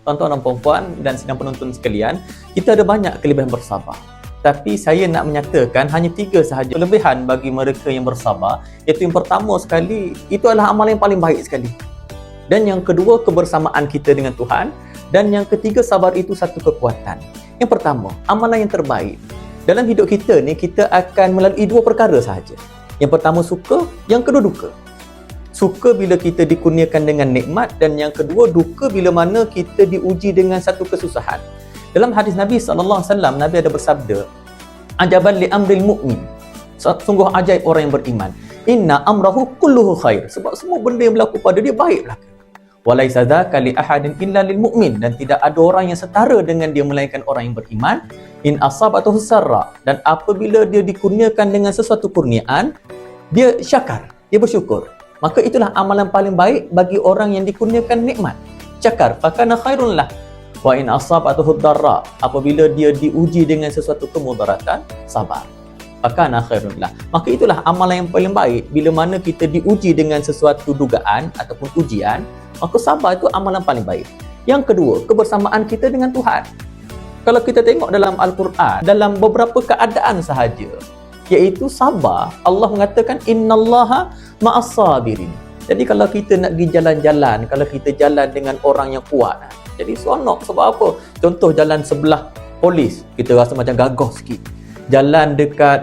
tuan-tuan dan puan-puan dan sidang penonton sekalian, kita ada banyak kelebihan bersabar. Tapi saya nak menyatakan hanya 3 sahaja kelebihan bagi mereka yang bersabar. Iaitu yang pertama sekali, itu adalah amalan yang paling baik sekali. Dan yang kedua, kebersamaan kita dengan Tuhan. Dan yang ketiga, sabar itu satu kekuatan. Yang pertama, amalan yang terbaik. Dalam hidup kita ni, kita akan melalui 2 perkara sahaja. Yang pertama suka, yang kedua duka. Suka bila kita dikurniakan dengan nikmat, dan yang kedua duka bila mana kita diuji dengan satu kesusahan. Dalam hadis Nabi SAW, Nabi ada bersabda, ajaban li amril mu'min, sungguh ajaib orang yang beriman, inna amrahu kulluhu khair, sebab semua benda yang berlaku pada dia baik belaka. Walaisa dzaka li ahadin illa lil mu'min, dan tidak ada orang yang setara dengan dia melainkan orang yang beriman. In asabatuhu sarra, dan apabila dia dikurniakan dengan sesuatu kurniaan, dia syakar, dia bersyukur. Maka itulah amalan paling baik bagi orang yang dikurniakan nikmat. Syakar, fakana khairun lah. Wa in asabatuhu darra, apabila dia diuji dengan sesuatu kemudaratan, sabar. Fakana khairun lah. Maka itulah amalan yang paling baik bila mana kita diuji dengan sesuatu dugaan ataupun ujian, maka sabar itu amalan paling baik. Yang kedua, kebersamaan kita dengan Tuhan. Kalau kita tengok dalam Al-Quran, dalam beberapa keadaan sahaja, iaitu sabar, Allah mengatakan innallaha ma'as sabirin. Jadi kalau kita nak pergi jalan-jalan, kalau kita jalan dengan orang yang kuat, jadi seronok. Sebab apa? Contoh jalan sebelah polis, kita rasa macam gagah sikit. Jalan dekat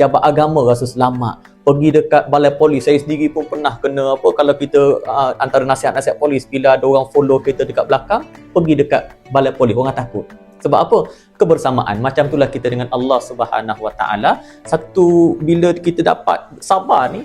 Jabat Agama rasa selamat. Pergi dekat balai polis, saya sendiri pun pernah kena kalau kita antara nasihat-nasihat polis, bila ada orang follow kita dekat belakang, pergi dekat balai polis, orang takut. Sebab apa? Kebersamaan. Macam itulah kita dengan Allah Subhanahu Wa Taala. Satu, bila kita dapat sabar ni,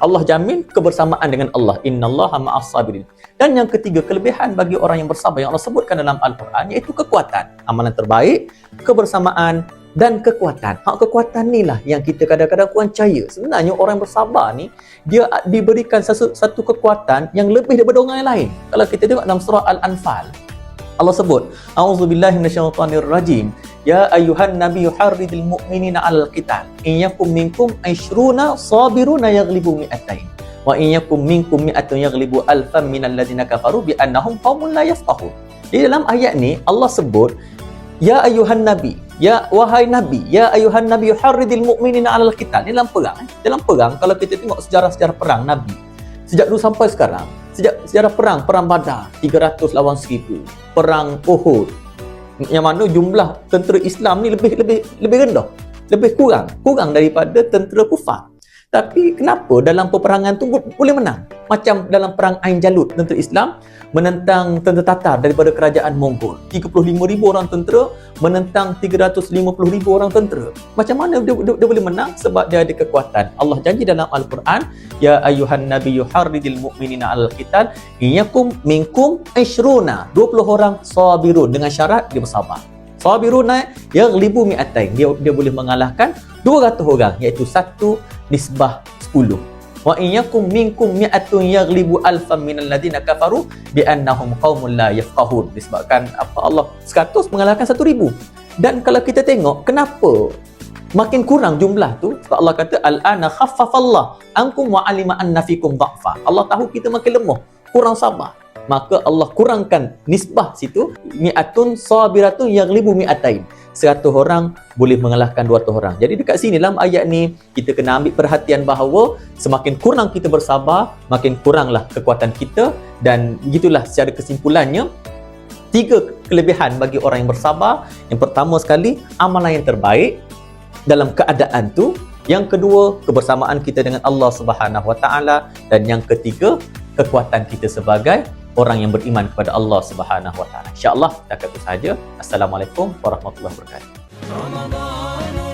Allah jamin kebersamaan dengan Allah. Innallaha ma'as sabirin. Dan yang ketiga, kelebihan bagi orang yang bersabar yang Allah sebutkan dalam Al-Quran, iaitu kekuatan. Amalan terbaik, kebersamaan dan kekuatan. Kekuatan ni lah yang kita kadang-kadang kurang percaya. Sebenarnya orang yang bersabar ni, dia diberikan satu kekuatan yang lebih daripada orang yang lain. Kalau kita tengok dalam surah Al-Anfal, Allah sebut, A'udzubillahi minasyaitonirrajim. Ya ayyuhan nabiyyu harridil mu'minina 'alal qital. In yakum minkum 20 sabiruna yaghlibu mi'atain. Wa in yakum minkum mi'atun yaghlibu alfan minal ladzina kafaru bi annahum qaumun la yafqahun. Di dalam ayat ni Allah sebut, ya ayyuhan nabi, ya wahai nabi, ya ayyuhan nabiyyu harridil mu'minina 'alal qital. Ini dalam perang. Dalam perang, kalau kita tengok sejarah-sejarah perang Nabi, sejak dulu sampai sekarang, sejak sejarah perang Badar 300 lawan 1000, perang Uhud, yang mana jumlah tentera Islam ni lebih rendah, lebih kurang daripada tentera kufar. Tapi kenapa dalam peperangan tu boleh menang? Macam dalam perang Ain Jalut, tentera Islam menentang tentera Tatar daripada kerajaan Mongol. 35,000 orang tentera menentang 350,000 orang tentera. Macam mana dia boleh menang? Sebab dia ada kekuatan. Allah janji dalam Al-Quran, ya ayyuhan nabiyyu harridil mu'minina 'alal qital iyakum minkum 20 orang sabirun, dengan syarat dia bersabar. Sabiruna yaghlibu mi'atain, dia boleh mengalahkan 200 orang, iaitu 1 nisbah 10. Wa in yakum minkum mi'atun yaghlibu alfan minal ladzina kafaru bi annahum qaumun la yafqahun. Disebabkan Allah 100 mengalahkan 1000. Dan kalau kita tengok kenapa makin kurang jumlah tu, sebab Allah kata al-ana khaffafallah ankum wa alima anna fikum dha'fa. Allah tahu kita makin lemah, kurang sabar, maka Allah kurangkan nisbah situ, mi'atun sabiratun yaghlibu mi'atain. 100 orang boleh mengalahkan 200 orang. Jadi dekat sini dalam ayat ni kita kena ambil perhatian bahawa semakin kurang kita bersabar, makin kuranglah kekuatan kita. Dan gitulah secara kesimpulannya 3 kelebihan bagi orang yang bersabar. Yang pertama sekali, amalan yang terbaik dalam keadaan tu. Yang kedua, kebersamaan kita dengan Allah Subhanahu Wa Taala. Dan yang ketiga, kekuatan kita sebagai orang yang beriman kepada Allah Subhanahu Wa Taala. InsyaAllah setakat itu sahaja. Assalamualaikum warahmatullahi wabarakatuh.